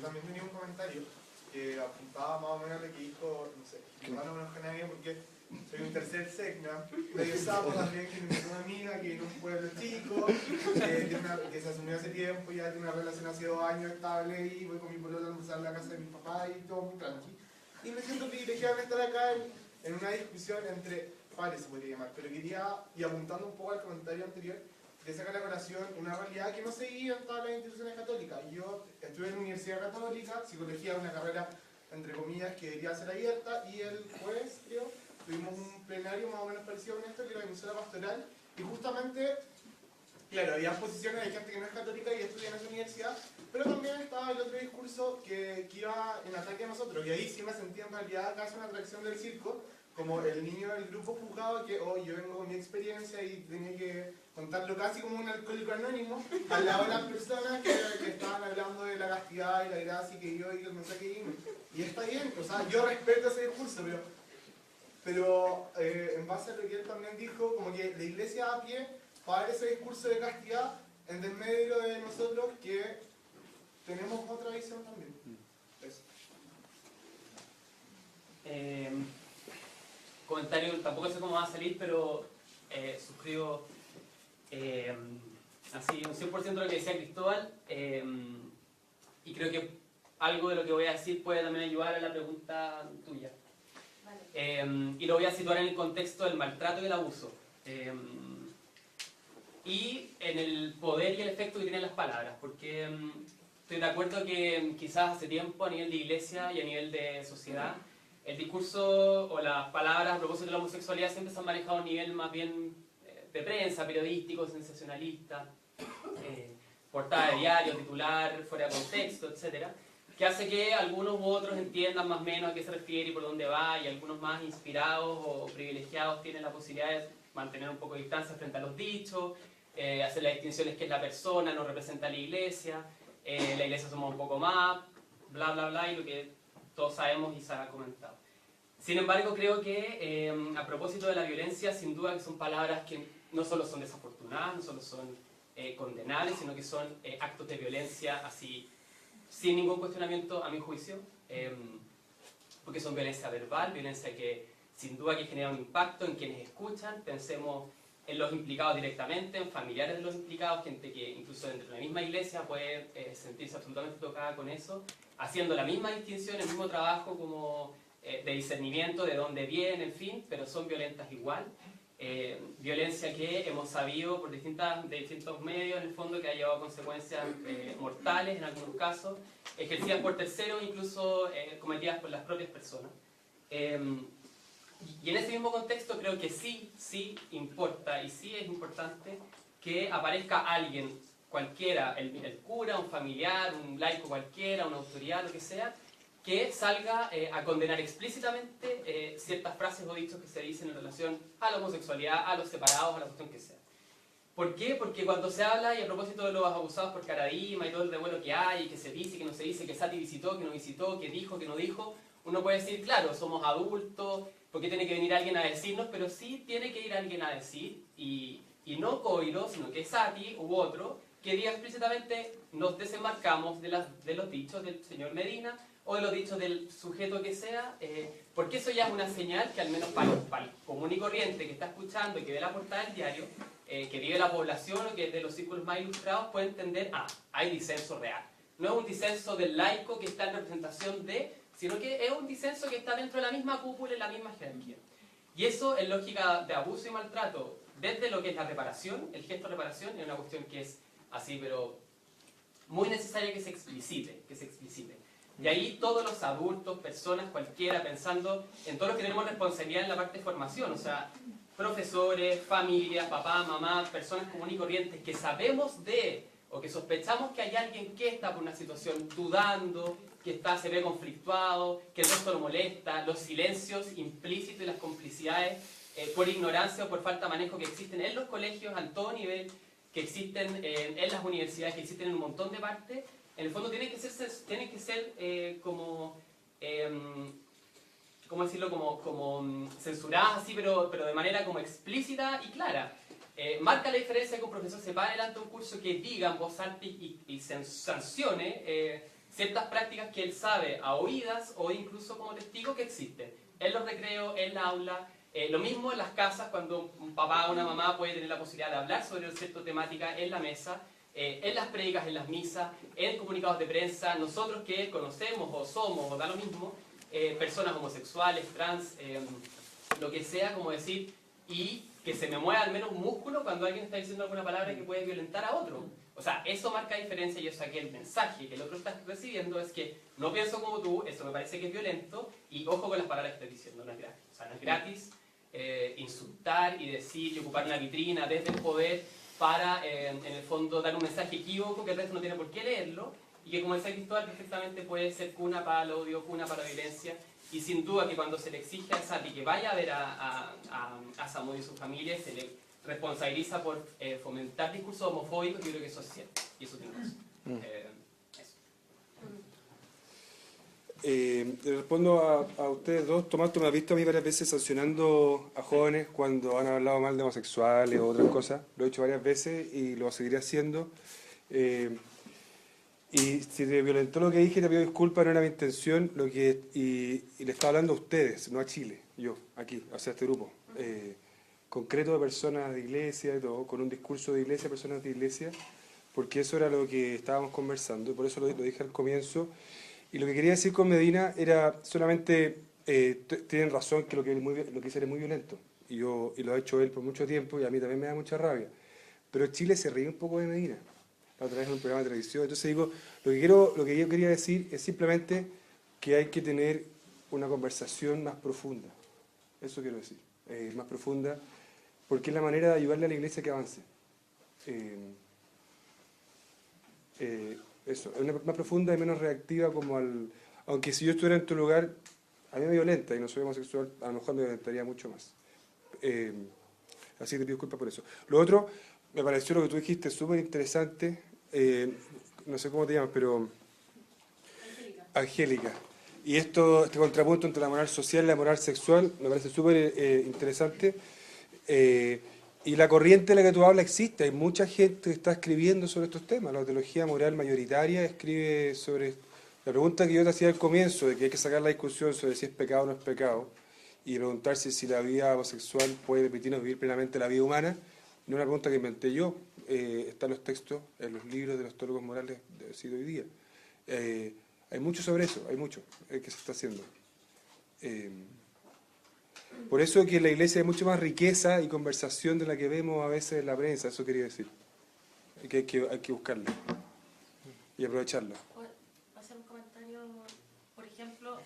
también tenía un comentario que apuntaba más o menos a lo que dijo, no sé, no me enoja nadie porque soy un tercer segna, medio sapo también, que es una amiga que vive en un pueblo chico, que se asumió hace tiempo, ya tiene una relación hace 2 años estable y voy con mi polola a almorzar en la casa de mi papá y todo muy tranqui. Y me siento privilegiado de estar acá en una discusión entre pares, se podría llamar, pero quería, y apuntando un poco al comentario anterior, de sacar a colación una realidad que no se vive en todas las instituciones católicas. Yo estuve en la Universidad Católica, psicología, una carrera, entre comillas, que debería ser abierta, y el jueves, creo, tuvimos un plenario más o menos parecido con esto, que era la emisora pastoral, y justamente, claro, había posiciones de gente que no es católica y estudia en esa universidad, pero también estaba el otro discurso que iba en ataque a nosotros, y ahí sí me sentí en realidad casi una atracción del circo, como el niño del grupo juzgado que, oh, yo vengo con mi experiencia y tenía que contarlo casi como un alcohólico anónimo, al lado de las personas que estaban hablando de la castidad y la gracia que yo y el mensaje divino. Y está bien, o sea, yo respeto ese discurso, pero en base a lo que él también dijo, como que la iglesia da pie para ese discurso de castidad en el medio de nosotros que tenemos otra visión también. Eso. Comentario, tampoco sé cómo va a salir, pero suscribo así un 100% de lo que decía Cristóbal, y creo que algo de lo que voy a decir puede también ayudar a la pregunta tuya. Vale. Y lo voy a situar en el contexto del maltrato y el abuso, y en el poder y el efecto que tienen las palabras, porque estoy de acuerdo que quizás hace tiempo a nivel de iglesia y a nivel de sociedad el discurso o las palabras a propósito de la homosexualidad siempre se han manejado a un nivel más bien de prensa, periodístico, sensacionalista, portada de diario, titular, fuera de contexto, etc. Que hace que algunos u otros entiendan más o menos a qué se refiere y por dónde va, y algunos más inspirados o privilegiados tienen la posibilidad de mantener un poco de distancia frente a los dichos, hacer las distinciones que es la persona, no representa a la iglesia somos un poco más, bla bla bla, y lo que todos sabemos y se ha comentado. Sin embargo, creo que a propósito de la violencia, sin duda que son palabras que no solo son desafortunadas, no solo son condenables, sino que son actos de violencia así, sin ningún cuestionamiento a mi juicio, porque son violencia verbal, violencia que sin duda que genera un impacto en quienes escuchan. Pensemos en los implicados directamente, en familiares de los implicados, gente que incluso dentro de la misma iglesia puede sentirse absolutamente tocada con eso, haciendo la misma distinción, el mismo trabajo como de discernimiento de dónde viene, en fin, pero son violentas igual. Violencia que hemos sabido por distintos medios, en el fondo, que ha llevado a consecuencias mortales en algunos casos, ejercidas por terceros, incluso cometidas por las propias personas. Y en ese mismo contexto creo que sí importa y sí es importante que aparezca alguien, cualquiera, el cura, un familiar, un laico cualquiera, una autoridad, lo que sea, que salga a condenar explícitamente ciertas frases o dichos que se dicen en relación a la homosexualidad, a los separados, a la cuestión que sea. ¿Por qué? Porque cuando se habla, y a propósito de los abusados por Caradima y todo el revuelo que hay, que se dice, que no se dice, que Sati visitó, que no visitó, que dijo, que no dijo, uno puede decir, claro, somos adultos, ¿por qué tiene que venir alguien a decirnos? Pero sí tiene que ir alguien a decir, y no Coiro, sino que Sati u otro, que diga explícitamente, nos desenmarcamos de los dichos del señor Medina, o de los dichos del sujeto que sea, porque eso ya es una señal que al menos para el común y corriente que está escuchando y que ve la portada del diario, que vive la población o que es de los círculos más ilustrados, puede entender, hay disenso real. No es un disenso del laico que está en representación de, sino que es un disenso que está dentro de la misma cúpula, en la misma jerarquía. Y eso, en lógica de abuso y maltrato, desde lo que es la reparación, el gesto de reparación, es una cuestión que es así, pero muy necesaria que se explicite, Y ahí todos los adultos, personas, cualquiera, pensando en todos los que tenemos responsabilidad en la parte de formación, o sea, profesores, familias, papá, mamá, personas comunes y corrientes que sabemos de, o que sospechamos que hay alguien que está por una situación dudando, que se ve conflictuado, que el resto lo molesta, los silencios implícitos y las complicidades por ignorancia o por falta de manejo que existen en los colegios a todo nivel, que existen en las universidades, que existen en un montón de partes, en el fondo tienen que ser como, ¿cómo decirlo? Como censuradas así, pero de manera como explícita y clara. Marca la diferencia que un profesor se pare delante de un curso que diga en voz alta y sancione ciertas prácticas que él sabe a oídas o incluso como testigo que existen. En los recreos, en la aula, lo mismo en las casas cuando un papá o una mamá puede tener la posibilidad de hablar sobre cierta temática en la mesa, en las prédicas, en las misas, en comunicados de prensa, nosotros que conocemos o somos o da lo mismo, personas homosexuales, trans, lo que sea, como decir, y que se me mueva al menos un músculo cuando alguien está diciendo alguna palabra que puede violentar a otro. O sea, eso marca diferencia y eso aquí el mensaje que el otro está recibiendo es que no pienso como tú, eso me parece que es violento y ojo con las palabras que estoy diciendo, no es gratis. O sea, no es gratis insultar y decir y ocupar una vitrina desde el poder para, en el fondo, dar un mensaje equívoco que el resto no tiene por qué leerlo y que, como decía Cristóbal, perfectamente puede ser cuna para el odio, cuna para la violencia. Y sin duda que cuando se le exige a Sati que vaya a ver a Samuel y su familia, se le responsabiliza por fomentar discursos homofóbicos, yo creo que eso es cierto. Y eso tiene razón. Le respondo a ustedes dos. Tomás, tú me has visto a mí varias veces sancionando a jóvenes cuando han hablado mal de homosexuales o otras cosas. Lo he hecho varias veces y lo seguiré haciendo. Y si te violentó lo que dije, te pido disculpas, no era mi intención. Y le estaba hablando a ustedes, no a Chile, yo, aquí, o sea, este grupo. Concreto de personas de iglesia y todo, con un discurso de iglesia, personas de iglesia, porque eso era lo que estábamos conversando, y por eso lo dije al comienzo. Y lo que quería decir con Medina era solamente, tienen razón que lo que hice era muy violento, y lo ha hecho él por mucho tiempo, y a mí también me da mucha rabia. Pero Chile se ríe un poco de Medina, la otra vez en un programa de televisión. Entonces digo, lo que yo quería decir es simplemente que hay que tener una conversación más profunda. Eso quiero decir, más profunda, porque es la manera de ayudarle a la iglesia que avance. Eso, es una más profunda y menos reactiva como aunque si yo estuviera en tu lugar, a mí me violenta y no soy homosexual, a lo mejor me violentaría mucho más. Así que te pido disculpas por eso. Lo otro, me pareció lo que tú dijiste súper interesante, no sé cómo te llamas, pero... Angélica. Y este contrapunto entre la moral social y la moral sexual me parece súper interesante. Y la corriente de la que tú hablas existe, hay mucha gente que está escribiendo sobre estos temas. La teología moral mayoritaria escribe sobre... La pregunta que yo te hacía al comienzo, de que hay que sacar la discusión sobre si es pecado o no es pecado, y preguntarse si la vida homosexual puede permitirnos vivir plenamente la vida humana, no es una pregunta que inventé yo, está en los textos, en los libros de los teólogos morales del siglo hoy día. Hay mucho sobre eso, hay mucho que se está haciendo. Por eso que en la iglesia hay mucho más riqueza y conversación de la que vemos a veces en la prensa, eso quería decir. Que hay que buscarla y aprovecharla. ¿Puedo hacer un comentario? Por ejemplo,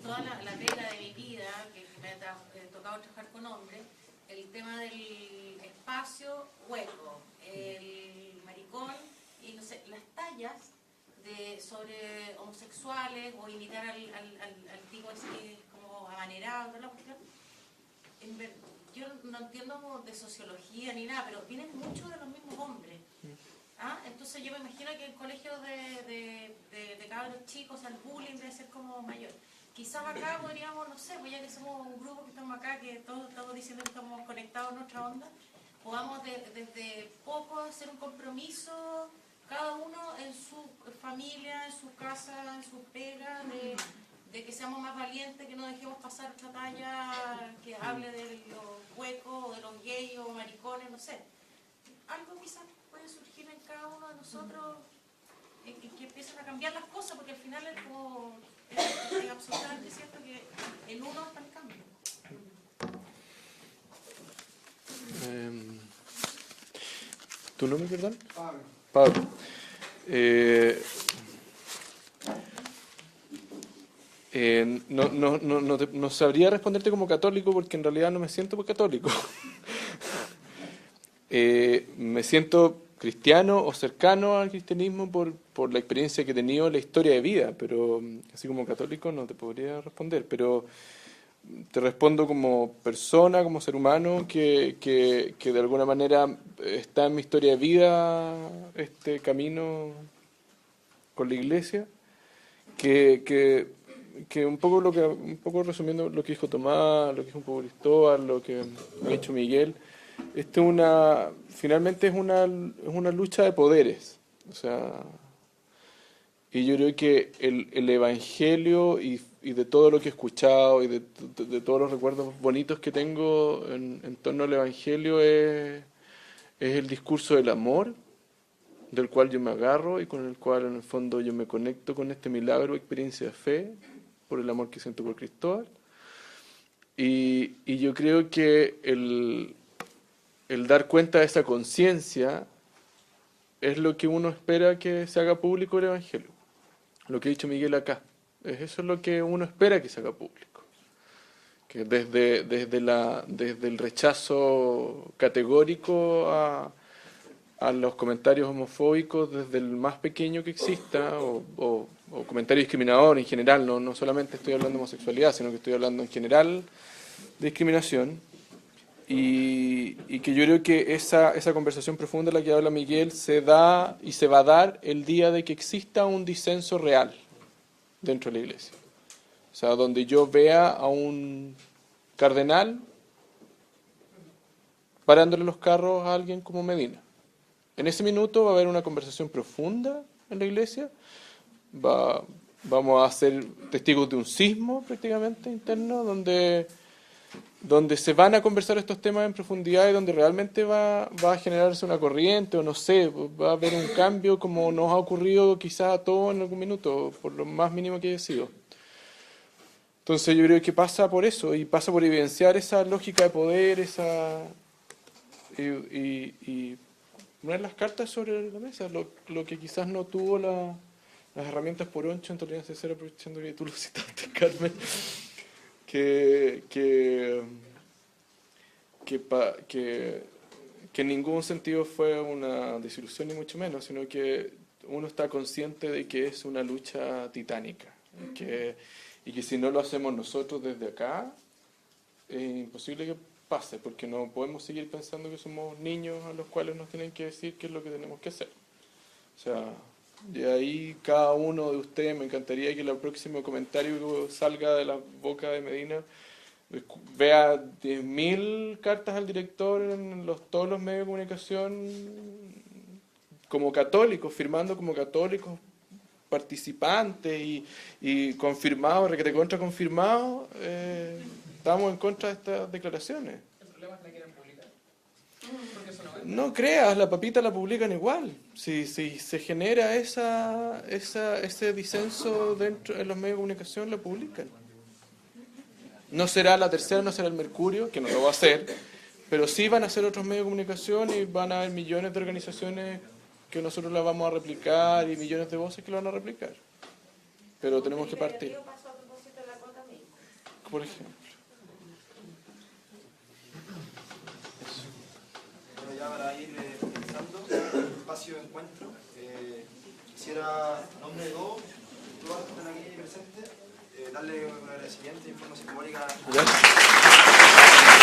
toda la regla de mi vida, que me ha tocado trabajar con hombres, el tema del espacio hueco, el maricón y no sé, las tallas sobre homosexuales o imitar al tipo así como amanerado, ¿no? La cuestión. Yo no entiendo de sociología ni nada, pero vienen muchos de los mismos hombres. ¿Ah? Entonces yo me imagino que en colegios de cabros chicos el bullying debe ser como mayor. Quizás acá podríamos, no sé, pues ya que somos un grupo que estamos acá, que todos estamos diciendo que estamos conectados en nuestra onda, podamos desde poco hacer un compromiso, cada uno en su familia, en su casa, en sus pegas, de que seamos más valientes, que no dejemos pasar otra talla que hable de los huecos, o de los gays o maricones, no sé. Algo quizás puede surgir en cada uno de nosotros, que empiecen a cambiar las cosas, porque al final es como... Es absolutamente cierto que en uno está el cambio. ¿Tu nombre, perdón? Pablo. Pablo. No sabría responderte como católico porque en realidad no me siento muy católico. Me siento cristiano o cercano al cristianismo por la experiencia que he tenido en la historia de vida, pero así como católico no te podría responder, pero te respondo como persona, como ser humano, que de alguna manera está en mi historia de vida este camino con la iglesia, que un poco resumiendo lo que dijo Tomás, lo que dijo un poco Cristóbal, lo que ha dicho Miguel, finalmente es una lucha de poderes. O sea, Y yo creo que el Evangelio y de todo lo que he escuchado y de todos los recuerdos bonitos que tengo en torno al Evangelio es el discurso del amor, del cual yo me agarro y con el cual en el fondo yo me conecto con este milagro, experiencia de fe, por el amor que siento por Cristóbal. Y yo creo que el dar cuenta de esa conciencia es lo que uno espera que se haga público el Evangelio. Lo que ha dicho Miguel acá. Eso es lo que uno espera que se haga público. Que desde el rechazo categórico a los comentarios homofóbicos, desde el más pequeño que exista, o comentario discriminador en general, no solamente estoy hablando de homosexualidad, sino que estoy hablando en general de discriminación, y que yo creo que esa conversación profunda de la que habla Miguel se da y se va a dar el día de que exista un disenso real dentro de la Iglesia. O sea, donde yo vea a un cardenal parándole los carros a alguien como Medina. En ese minuto va a haber una conversación profunda en la Iglesia, vamos a ser testigos de un sismo prácticamente interno, donde se van a conversar estos temas en profundidad y donde realmente va a generarse una corriente, o no sé, va a haber un cambio como nos ha ocurrido quizás a todos en algún minuto, por lo más mínimo que haya sido. Entonces yo creo que pasa por eso, y pasa por evidenciar esa lógica de poder, y poner las cartas sobre la mesa, lo que quizás no tuvo las herramientas por oncho en tolerancia cero, aprovechando que tú lo citaste, Carmen, que en ningún sentido fue una desilusión ni mucho menos, sino que uno está consciente de que es una lucha titánica, y que si no lo hacemos nosotros desde acá, es imposible que pase, porque no podemos seguir pensando que somos niños a los cuales nos tienen que decir qué es lo que tenemos que hacer. O sea, de ahí cada uno de ustedes, me encantaría que el próximo comentario que salga de la boca de Medina vea 10.000 cartas al director en todos los medios de comunicación como católicos, firmando como católicos participantes y confirmados, recontra confirmados. Estamos en contra de estas declaraciones. El problema es que la quieren publicar. Porque eso no creas, la papita la publican igual. Si se genera ese disenso dentro en los medios de comunicación, la publican. No será La Tercera, no será el Mercurio, que no lo va a hacer, pero sí van a ser otros medios de comunicación y van a haber millones de organizaciones que nosotros las vamos a replicar y millones de voces que lo van a replicar. Pero tenemos que partir. Por ejemplo. Bueno, ya para ir finalizando el espacio de encuentro, quisiera, a nombre de todos los que están aquí presentes, darle un agradecimiento y forma simbólica. Gracias.